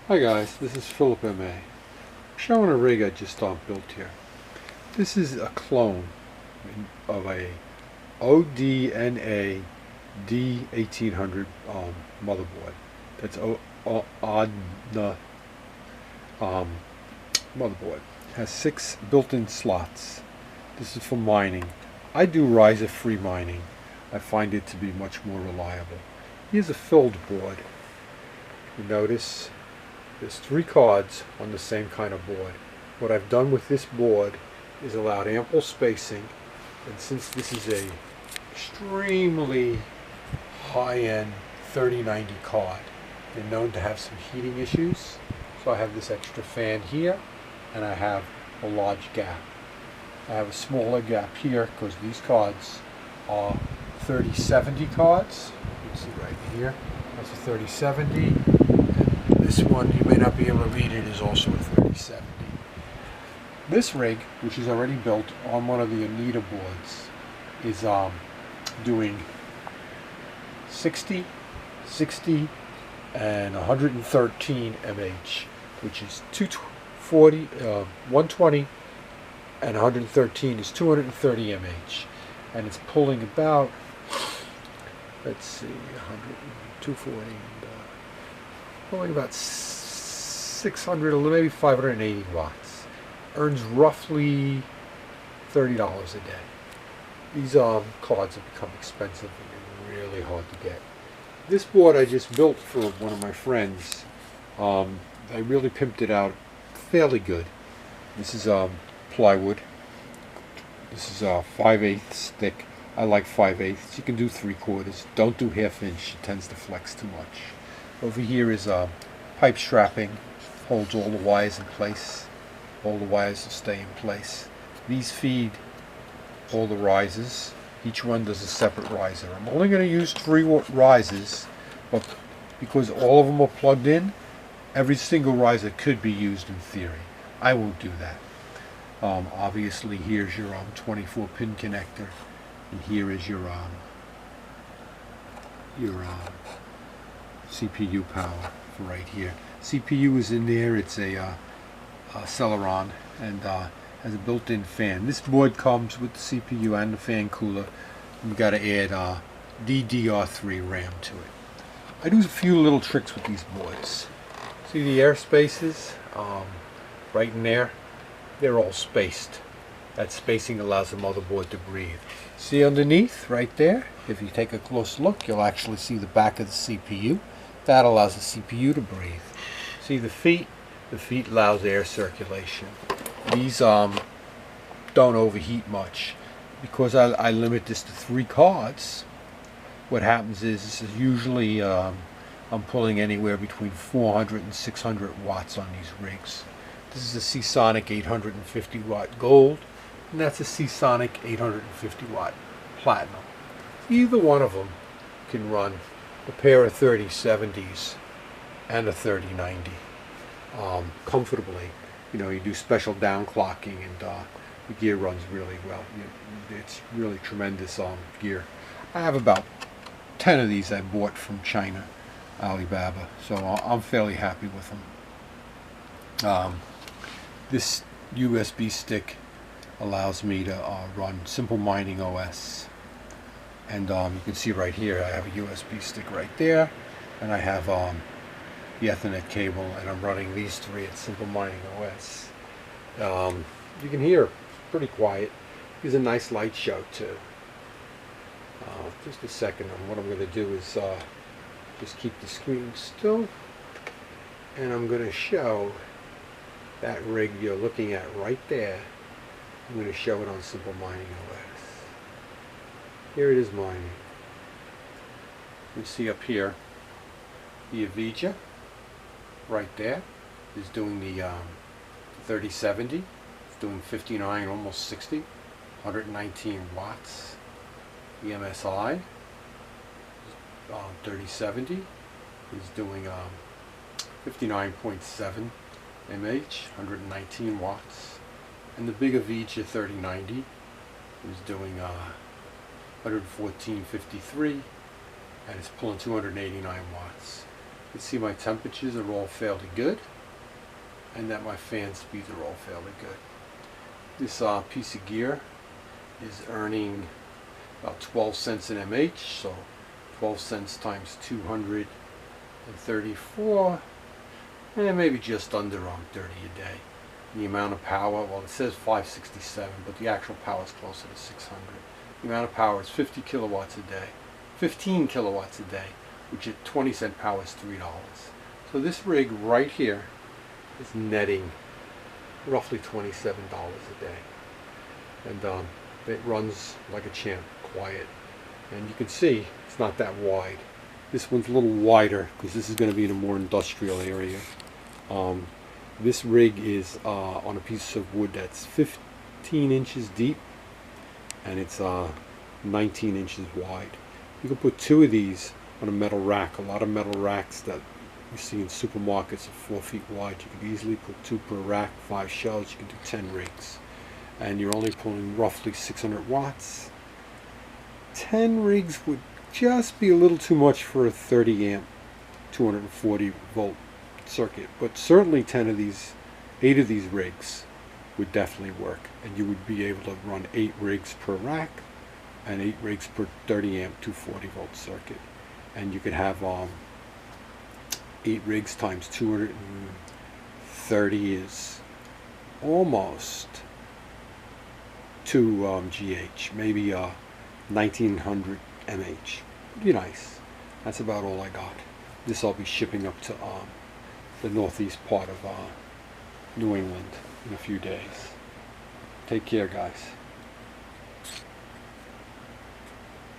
Hi guys, this is Philip M.A. Showing a rig I just built here. This is a clone of a ODNA D1800 motherboard. That's onda motherboard. It has 6 built-in slots. This is for mining. I do riser-free mining. I find it to be much more reliable. Here's a filled board. You notice there's 3 cards on the same kind of board. What I've done with this board is allowed ample spacing, and since this is a extremely high-end 3090 card, they're known to have some heating issues, so I have this extra fan here, and I have a large gap. I have a smaller gap here because these cards are 3070 cards. You can see right here, that's a 3070. This one, you may not be able to read it, is also a 3070. This rig, which is already built on one of the Anita boards, is doing 60, 60, and 113 mH, which is 240, 120, and 113 is 230 mH, and it's pulling about, let's see, 100, 240. Pulling about 600, maybe 580 watts. Earns roughly $30 a day. These cards have become expensive and really hard to get. This board I just built for one of my friends. I really pimped it out fairly good. This is plywood. This is 5/8 thick. I like 5/8. You can do 3/4. Don't do 1/2 inch. It tends to flex too much. Over here is pipe strapping, holds all the wires in place. All the wires will stay in place. These feed all the risers. Each one does a separate riser. I'm only going to use 3 risers, but because all of them are plugged in, every single riser could be used in theory. I won't do that. Obviously, here's your 24-pin connector, and here is your CPU power for right here. CPU is in there. It's a Celeron, and has a built-in fan. This board comes with the CPU and the fan cooler. We've got to add DDR3 RAM to it. I do a few little tricks with these boards. See the air spaces right in there? They're all spaced. That spacing allows the motherboard to breathe. See underneath, right there? If you take a close look, you'll actually see the back of the CPU. That allows the CPU to breathe. See the feet? The feet allows air circulation. These don't overheat much. Because I limit this to 3 cards, what happens is this is usually I'm pulling anywhere between 400 and 600 watts on these rigs. This is a Seasonic 850 watt gold, and that's a Seasonic 850 watt platinum. Either one of them can run a pair of 3070s and a 3090 comfortably. You know, you do special downclocking, and the gear runs really well. It's really tremendous gear. I have about 10 of these I bought from China, Alibaba, so I'm fairly happy with them. This USB stick allows me to run Simple Mining OS, and you can see right here I have a USB stick right there, and I have the Ethernet cable, and I'm running these 3 at Simple Mining OS. You can hear pretty quiet. There's a nice light show too. Just a second, and what I'm going to do is just keep the screen still, and I'm going to show that rig you're looking at right there. I'm going to show it on Simple Mining OS. Here it is mining. You see up here the Avija right there is doing the 3070. It's doing 59, almost 60, 119 watts. The MSI 3070 is doing 59.7 mH, 119 watts, and the big Avija 3090 is doing 114.53, and it's pulling 289 watts. You can see my temperatures are all fairly good, and that my fan speeds are all fairly good. This piece of gear is earning about 12 cents an mH, so 12 cents times 234, and maybe just under 30 a day. The amount of power, well, it says 567, but the actual power is closer to 600. The amount of power is 50 kilowatts a day, 15 kilowatts a day, which at 20-cent power is $3. So this rig right here is netting roughly $27 a day. And it runs like a champ, quiet. And you can see it's not that wide. This one's a little wider because this is going to be in a more industrial area. This rig is on a piece of wood that's 15 inches deep, and it's 19 inches wide. You can put 2 of these on a metal rack. A lot of metal racks that you see in supermarkets are 4 feet wide. You could easily put 2 per rack, 5 shelves. You can do 10 rigs. And you're only pulling roughly 600 watts. 10 rigs would just be a little too much for a 30 amp, 240 volt circuit. But certainly 8 of these rigs would definitely work. And you would be able to run 8 rigs per rack and 8 rigs per 30 amp, 240 volt circuit. And you could have 8 rigs times 230 is almost 2 GH, maybe 1900 mH. Would be nice. That's about all I got. This I'll be shipping up to the northeast part of New England in a few days. Take care, guys.